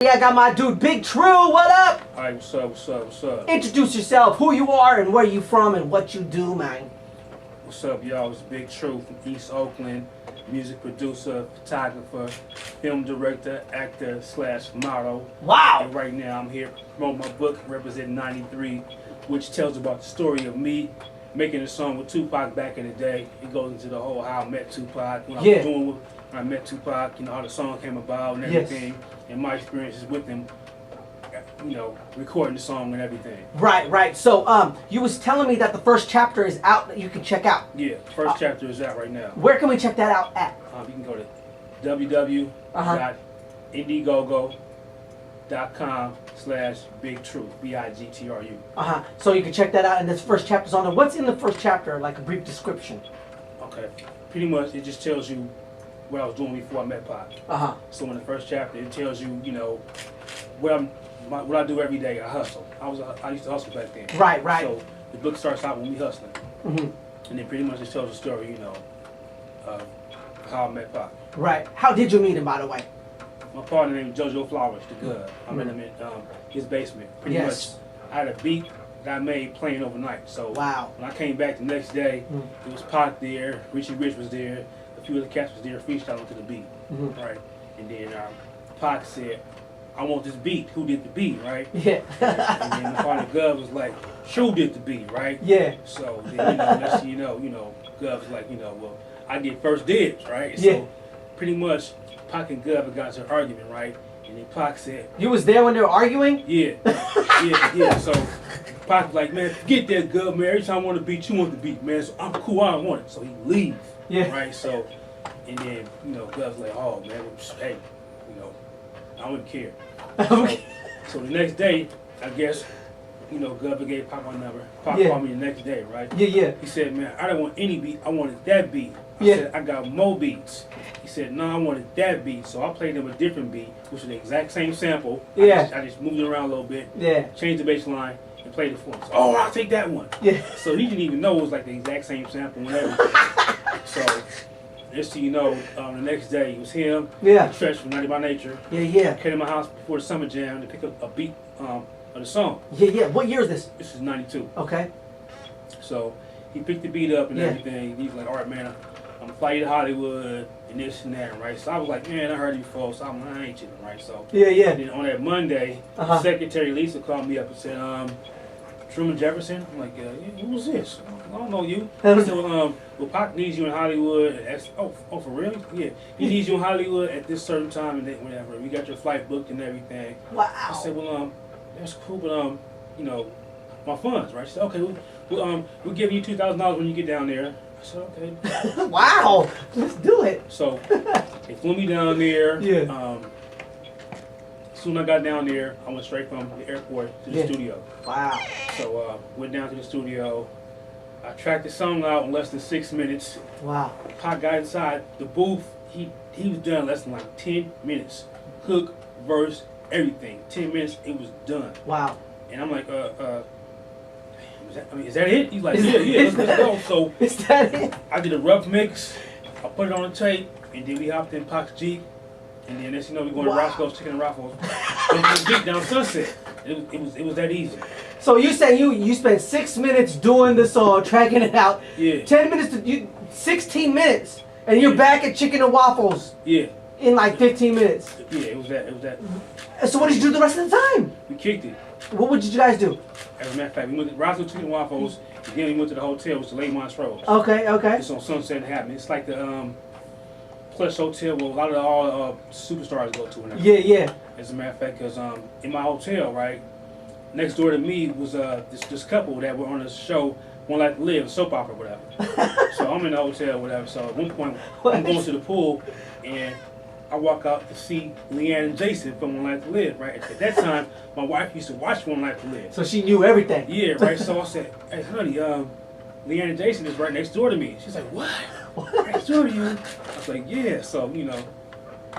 Yeah, I got my dude, Big Tru. What up? Alright, what's up, what's up, what's up? Introduce yourself, who you are, and where you from, and what you do, man. What's up, y'all? It's Big Tru from East Oakland, music producer, photographer, film director, actor / model. Wow. And right now I'm here promoting my book, Represent 93, which tells about the story of me making a song with Tupac back in the day. It goes into the whole how I met Tupac, what I was doing when I met Tupac, you know, how the song came about and everything, and my experiences with him, you know, recording the song and everything. Right, right. So, you was telling me that the first chapter is out that you can check out. Yeah, first chapter is out right now. Where can we check that out at? You can go to www.indiegogo.com/BigTru, BIGTRU. So you can check that out, and this first chapter's on there. What's in the first chapter, like a brief description? Okay, pretty much it just tells you what I was doing before I met Pac. So in the first chapter, it tells you, you know, what I do every day. I hustle. I used to hustle back then. Right, right. So the book starts out with me hustling, and then pretty much it tells the story, you know, how I met Pac. Right. How did you meet him, by the way? My partner named JoJo Flowers, the Gov. I met him in his basement. Pretty much, I had a beat that I made playing overnight. So when I came back the next day, it was Pac there, Richie Rich was there, a few other cats was there freestyling to the beat, right? And then Pac said, "I want this beat. Who did the beat, right?" Yeah. And then my partner Gov was like, "True did the beat, right?" Yeah. So then, you know, next thing you know, Gov was like, you know, well, I get first dibs, right? Yeah. So pretty much, Pac and Gov got into an argument, right? And then Pac said, "You was there when they were arguing?" Yeah, yeah. So Pac was like, "Man, forget that, Gov, man. Every time I want to beat, you want to beat, man. So I'm cool. I don't want it." So he leaves. Yeah. Right. So, and then Gov's like, "Oh man, hey, I wouldn't care." So the next day, I guess, Gov gave Pac my number. Pac called me the next day, right? Yeah. He said, "Man, I don't want any beat. I wanted that beat." I said, "I got more beats." He said, "No, I wanted that beat." So I played him a different beat, which was the exact same sample. Yeah. I just moved it around a little bit. Yeah. Changed the bass line and played it for him. So, "Oh, I'll take that one." Yeah. So he didn't even know it was like the exact same sample and everything. So just so you know, the next day it was him. Yeah. Stretch from 90 by Nature. Yeah. Came to my house before the summer jam to pick up a beat of the song. Yeah. What year is this? This is 92. Okay. So he picked the beat up and everything. He's like, "All right, man, I'm flying to Hollywood and this and that," right? So I was like, "Man, I heard you before, so I ain't chilling," right? So Yeah. And then on that Monday, Secretary Lisa called me up and said, "Truman Jefferson?" I'm like, "Yeah, who was this? I don't know you." He said, "Well, Pac needs you in Hollywood." Oh, for real? Yeah. He needs you in Hollywood at this certain time and then whatever. We got your flight booked and everything. Wow. I said, "Well, that's cool, but my funds, right?" She said, "Okay, we'll give you $2,000 when you get down there." I said, "Okay." Wow. Let's do it. So they flew me down there. Yeah. As soon as I got down there, I went straight from the airport to the studio. Wow. So went down to the studio. I tracked the song out in less than 6 minutes. Wow. Pac got inside the booth. He was done in less than like 10 minutes. Hook, verse, everything. 10 minutes, it was done. Wow. And I'm like, is that it? He's like, yeah, let's go. So is that it? I did a rough mix. I put it on the tape, and then we hopped in Pac's Jeep. And then next you know, we going to Roscoe's Chicken and Waffles. And just beat down Sunset. It was that easy. So you say you spent 6 minutes doing the song, tracking it out. Yeah. 10 minutes 16 minutes, and you're back at Chicken and Waffles. Yeah. In like 15 minutes. Yeah, it was that. So what did you do the rest of the time? We kicked it. What did you guys do? As a matter of fact, we went to Roscoe's Chicken and Waffles. And then we went to the hotel, which was Lake Montrose. Okay. It's on Sunset and Happy. It's like the plush hotel where a lot of all superstars go to. And yeah. As a matter of fact, because in my hotel, right, next door to me was this couple that were on a show, One Life to Live, soap opera, whatever. So I'm in the hotel, whatever. So at one point, I'm going to the pool, and I walk out to see Leanne and Jason from One Life to Live, right? At that time, my wife used to watch One Life to Live. So she knew everything. Yeah, right. So I said, "Hey, honey, Leanne and Jason is right next door to me." She's like, "What? Next door to you?" I was like, "Yeah." So,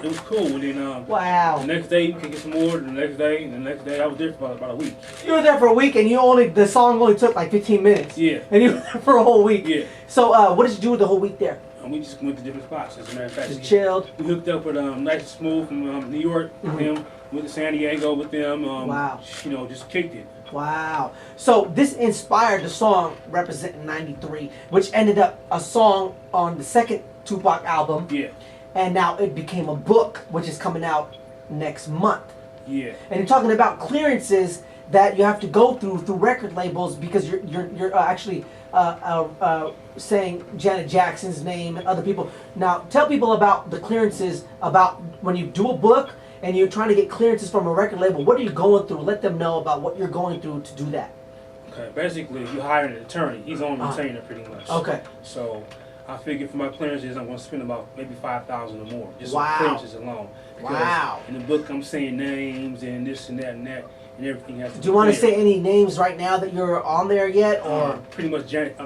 it was cool. And then wow. the next day, we could get some more. The next day, and the next day, I was there for about a week. You were there for a week, and the song only took like 15 minutes. Yeah. And you were there for a whole week. Yeah. So what did you do with the whole week there? And we just went to different spots. As a matter of fact, just chilled. We hooked up with Nice and Smooth from New York. Him. Went to San Diego with them. Wow. You know, just kicked it. Wow. So this inspired the song Representing 93, which ended up a song on the second Tupac album. Yeah. And now it became a book, which is coming out next month. Yeah. And you're talking about clearances that you have to go through record labels because you're actually saying Janet Jackson's name and other people. Now tell people about the clearances, about when you do a book and you're trying to get clearances from a record label. What are you going through? Let them know about what you're going through to do that. Okay, basically you hire an attorney. He's on retainer pretty much. Okay. So I figured for my clearances I'm going to spend about maybe $5,000 or more just wow. on clearances alone. Because wow. in the book I'm saying names and this and that and that. And everything has to do you want to say any names right now that you're on there yet, or pretty much Janet?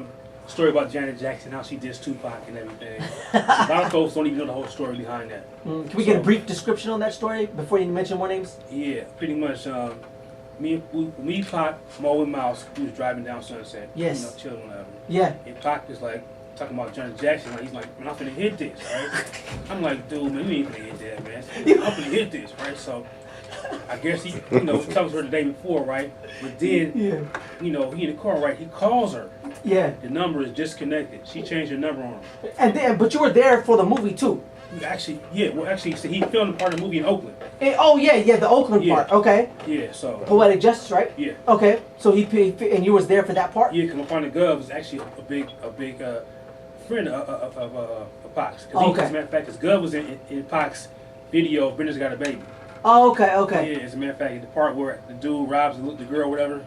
Story about Janet Jackson, how she dissed Tupac and everything. A lot of folks don't even know the whole story behind that. Can we get a brief description on that story before you mention more names? Yeah, pretty much. Me, Pac, Mo, and Mouse, we was driving down Sunset. Yes. You know, chilling whatever. Yeah. And Pac was like talking about Janet Jackson. Like, he's like, man, I'm finna hit this, right? I'm like, dude, man, you ain't finna hit that, man. I'm finna hit this, right? So I guess he, you know, tells her the day before, right? But then, you know, he in the car, right? He calls her. Yeah. The number is disconnected. She changed her number on him. And then, but you were there for the movie too. Actually, yeah. Well, actually, so he filmed part of the movie in Oakland. Oh yeah, the Oakland part. Okay. Yeah. So. Poetic Justice, right? Yeah. Okay. So he and you was there for that part. Yeah, because my partner Gov is actually a big friend of Pac's. Okay. As a matter of fact, because Gov was in Pac's video, Brenda's Got a Baby. Oh, okay, okay. Yeah, as a matter of fact, the part where the dude robs the girl, whatever.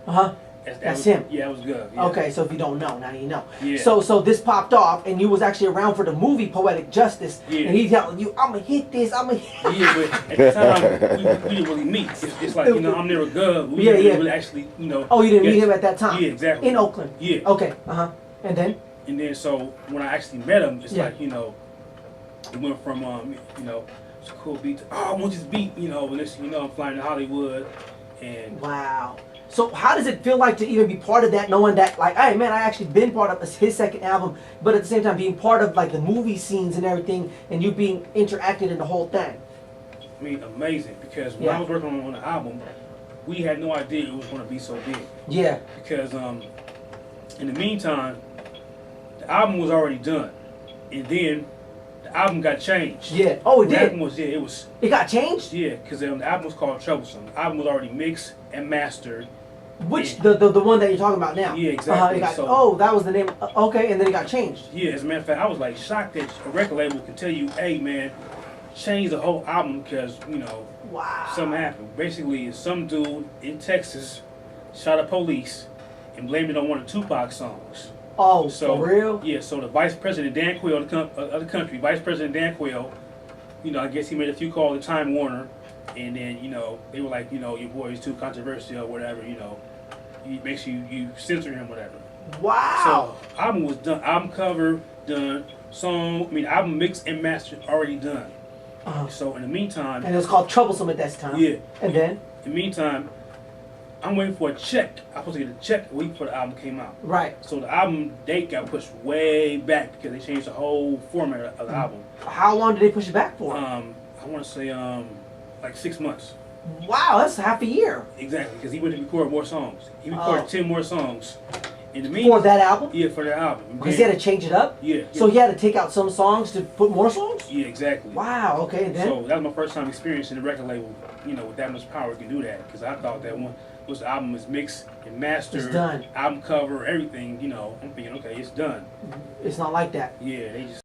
That's him. Yeah, it was good. Yeah. Okay, so if you don't know, now you know. Yeah. So this popped off, and you was actually around for the movie Poetic Justice. Yeah. And he's telling you, "I'ma hit this, I'ma." Yeah, but at the time we didn't really meet. It's like, you know, I'm near a Gov. We didn't really actually, you know. Oh, you didn't meet him at that time. Yeah, exactly. In Oakland. Yeah. Okay. And then. And then so when I actually met him, it's like, you know, it went from you know, it's a cool beat to, oh, I want this beat, you know, and this, you know, I'm flying to Hollywood, and wow. So how does it feel like to even be part of that, knowing that, like, hey man, I actually been part of his second album, but at the same time being part of like the movie scenes and everything, and you being interacted in the whole thing? I mean, amazing, because when I was working on the album, we had no idea it was going to be so big. Yeah. Because in the meantime, the album was already done, and then the album got changed. Yeah. Oh, it did. The album was It got changed. Yeah, because the album was called Troublesome. The album was already mixed and mastered. Which the one that you're talking about now? Yeah, exactly. So, that was the name. Okay, and then it got changed. Yeah, as a matter of fact, I was like shocked that a record label can tell you, "Hey, man, change the whole album because you know something happened." Basically, some dude in Texas shot a police and blamed it on one of Tupac's songs. Oh, so, for real? Yeah. So the Vice President Dan Quayle of the country, Vice President Dan Quayle, you know, I guess he made a few calls to Time Warner, and then you know they were like, you know, your boy is too controversial or whatever, you know. Make sure you censor him, whatever. Wow. So album was done, album cover done, album mixed and mastered already done. So in the meantime, and it was called Troublesome at that time. Yeah. And then in the meantime, I'm waiting for a check. I was supposed to get a check a week before the album came out. Right. So the album date got pushed way back because they changed the whole format of the album. How long did they push it back for? I want to say like 6 months. Wow, that's half a year. Exactly, because he went to record more songs. He recorded 10 more songs. In the meantime, for that album? Yeah, for that album. Because he had to change it up? Yeah. So he had to take out some songs to put more songs? Yeah, exactly. Wow, okay, and then? So that was my first time experiencing the record label, you know, with that much power can do that. Because I thought that once the album is mixed and mastered, it's done. Album cover, everything, you know, I'm thinking, okay, it's done. It's not like that. Yeah, they just